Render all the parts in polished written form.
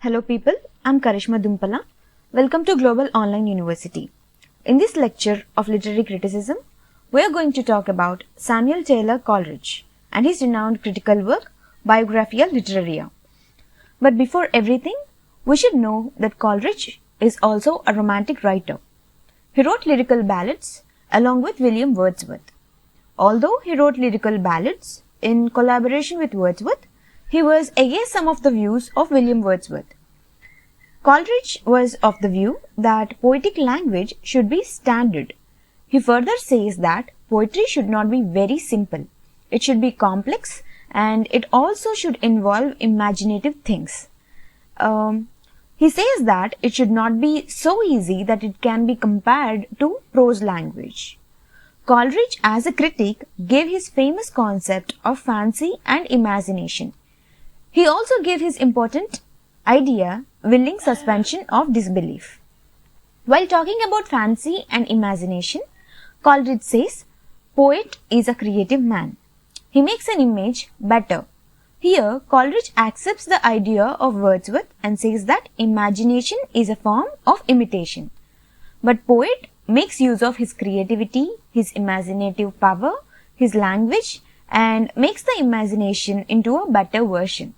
Hello people, I'm Karishma Dumpala. Welcome to Global Online University. In this lecture of literary criticism, we are going to talk about Samuel Taylor Coleridge and his renowned critical work, Biographia Literaria. But before everything, we should know that Coleridge is also a romantic writer. He wrote lyrical ballads along with William Wordsworth. Although he wrote lyrical ballads in collaboration with Wordsworth, he was against some of the views of William Wordsworth. Coleridge was of the view that poetic language should be standard. He further says that poetry should not be very simple. It should be complex and it also should involve imaginative things. He says that it should not be so easy that it can be compared to prose language. Coleridge, as a critic, gave his famous concept of fancy and imagination. He also gave his important idea, willing suspension of disbelief. While talking about fancy and imagination, Coleridge says, poet is a creative man. He makes an image better. Here, Coleridge accepts the idea of Wordsworth and says that imagination is a form of imitation. But poet makes use of his creativity, his imaginative power, his language, and makes the imagination into a better version.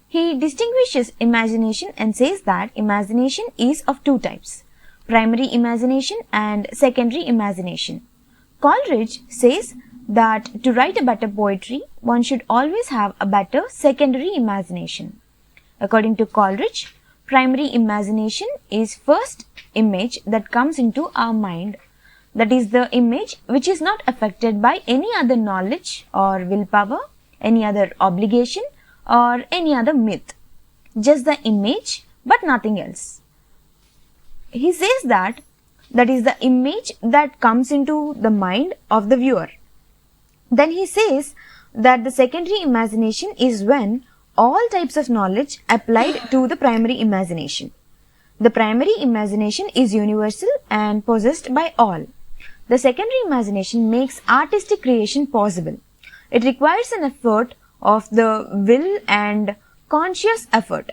He distinguishes imagination and says that imagination is of two types, primary imagination and secondary imagination. Coleridge says that to write a better poetry, one should always have a better secondary imagination. According to Coleridge, primary imagination is first image that comes into our mind. That is the image which is not affected by any other knowledge or willpower, any other obligation, or any other myth, just the image but nothing else. He says that is the image that comes into the mind of the viewer. Then he says that the secondary imagination is when all types of knowledge applied to the primary imagination. The primary imagination is universal and possessed by all. The secondary imagination makes artistic creation possible. It requires an effort of the will and conscious effort.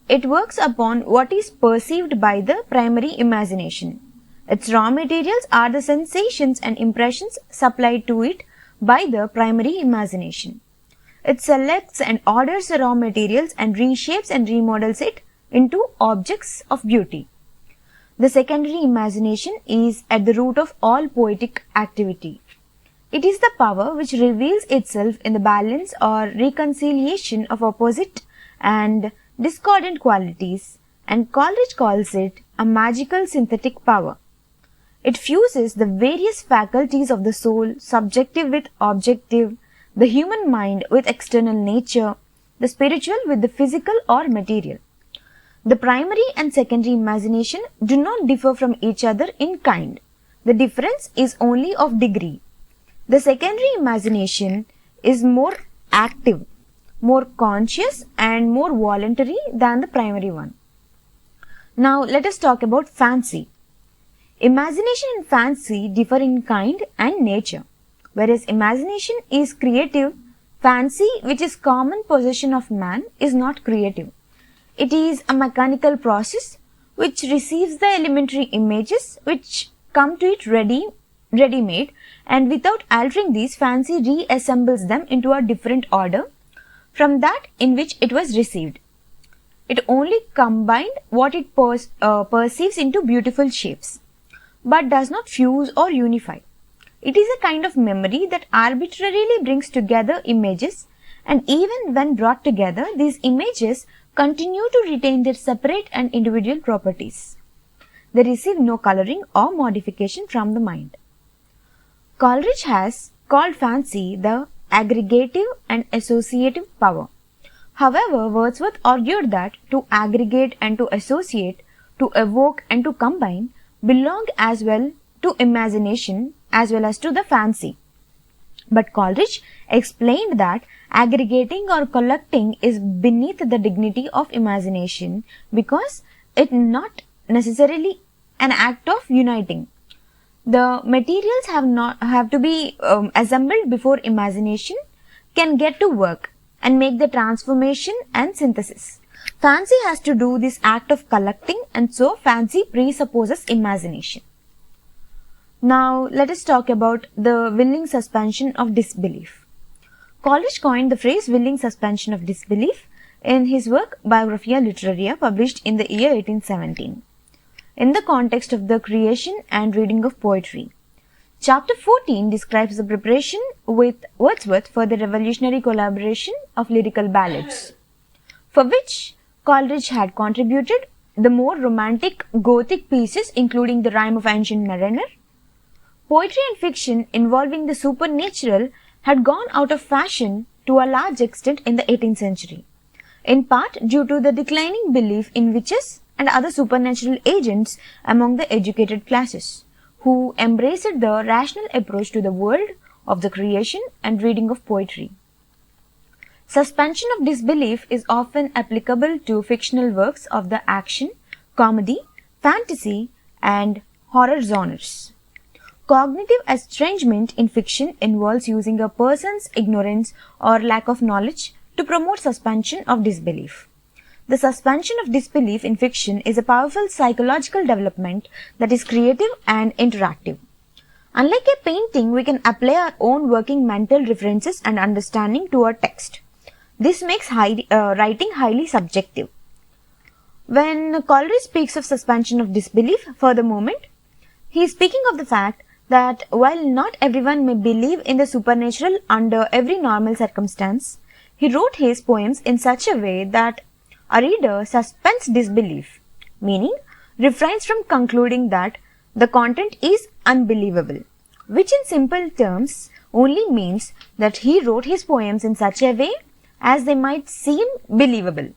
It works upon what is perceived by the primary imagination. Its raw materials are the sensations and impressions supplied to it by the primary imagination. It selects and orders the raw materials and reshapes and remodels it into objects of beauty. The secondary imagination is at the root of all poetic activity. It is the power which reveals itself in the balance or reconciliation of opposite and discordant qualities, and Coleridge calls it a magical synthetic power. It fuses the various faculties of the soul, subjective with objective, the human mind with external nature, the spiritual with the physical or material. The primary and secondary imagination do not differ from each other in kind. The difference is only of degree. The secondary imagination is more active, more conscious and more voluntary than the primary one. Now let us talk about fancy. Imagination and fancy differ in kind and nature. Whereas imagination is creative, fancy, which is common possession of man, is not creative. It is a mechanical process which receives the elementary images which come to it ready-made, and without altering these, fancy reassembles them into a different order from that in which it was received. It only combined what it perceives into beautiful shapes, but does not fuse or unify. It is a kind of memory that arbitrarily brings together images, and even when brought together, these images continue to retain their separate and individual properties. They receive no coloring or modification from the mind. Coleridge has called fancy the aggregative and associative power. However, Wordsworth argued that to aggregate and to associate, to evoke and to combine belong as well to imagination as well as to the fancy. But Coleridge explained that aggregating or collecting is beneath the dignity of imagination because it not necessarily an act of uniting. The materials have to be assembled before imagination can get to work and make the transformation and synthesis. Fancy has to do this act of collecting, and so fancy presupposes imagination. Now let us talk about the willing suspension of disbelief. Coleridge coined the phrase willing suspension of disbelief in his work Biographia Literaria, published in the year 1817, in the context of the creation and reading of poetry. Chapter 14 describes the preparation with Wordsworth for the revolutionary collaboration of lyrical ballads, for which Coleridge had contributed the more romantic Gothic pieces, including the Rime of Ancient Mariner. Poetry and fiction involving the supernatural had gone out of fashion to a large extent in the 18th century, in part due to the declining belief in witches and other supernatural agents among the educated classes, who embraced the rational approach to the world of the creation and reading of poetry. Suspension of disbelief is often applicable to fictional works of the action, comedy, fantasy, and horror genres. Cognitive estrangement in fiction involves using a person's ignorance or lack of knowledge to promote suspension of disbelief. The suspension of disbelief in fiction is a powerful psychological development that is creative and interactive. Unlike a painting, we can apply our own working mental references and understanding to our text. This makes writing highly subjective. When Coleridge speaks of suspension of disbelief for the moment, he is speaking of the fact that while not everyone may believe in the supernatural under every normal circumstance, he wrote his poems in such a way that a reader suspends disbelief, meaning refrains from concluding that the content is unbelievable, which in simple terms only means that he wrote his poems in such a way as they might seem believable.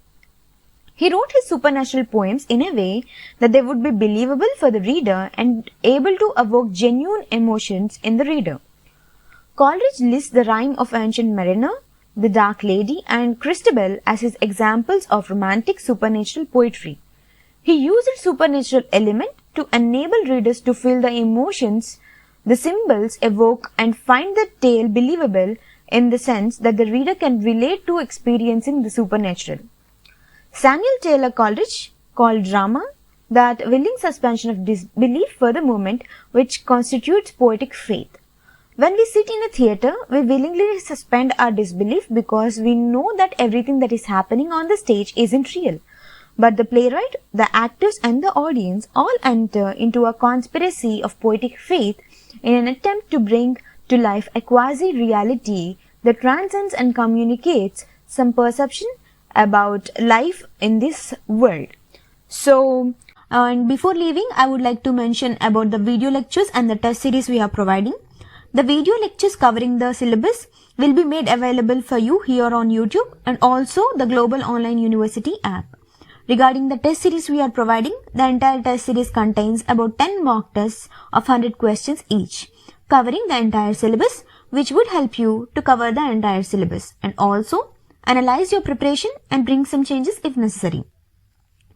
He wrote his supernatural poems in a way that they would be believable for the reader and able to evoke genuine emotions in the reader. Coleridge lists the Rime of Ancient Mariner, The Dark Lady, and Christabel as his examples of romantic supernatural poetry. He used a supernatural element to enable readers to feel the emotions the symbols evoke and find the tale believable in the sense that the reader can relate to experiencing the supernatural. Samuel Taylor Coleridge called drama that willing suspension of disbelief for the moment which constitutes poetic faith. When we sit in a theatre, we willingly suspend our disbelief because we know that everything that is happening on the stage isn't real. But the playwright, the actors and the audience all enter into a conspiracy of poetic faith in an attempt to bring to life a quasi-reality that transcends and communicates some perception about life in this world. So, and before leaving, I would like to mention about the video lectures and the test series we are providing. The video lectures covering the syllabus will be made available for you here on YouTube and also the Global Online University app. Regarding the test series we are providing, the entire test series contains about 10 mock tests of 100 questions each, covering the entire syllabus, which would help you to cover the entire syllabus and also analyze your preparation and bring some changes if necessary.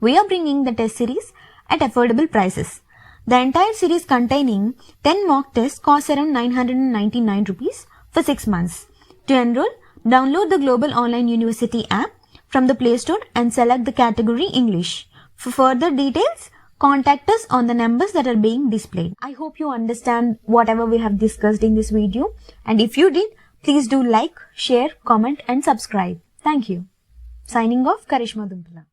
We are bringing the test series at affordable prices. The entire series containing 10 mock tests costs around 999 rupees for 6 months. To enroll, download the Global Online University app from the Play Store and select the category English. For further details, contact us on the numbers that are being displayed. I hope you understand whatever we have discussed in this video, and if you did, please do like, share, comment and subscribe. Thank you. Signing off, Karishma Dumpala.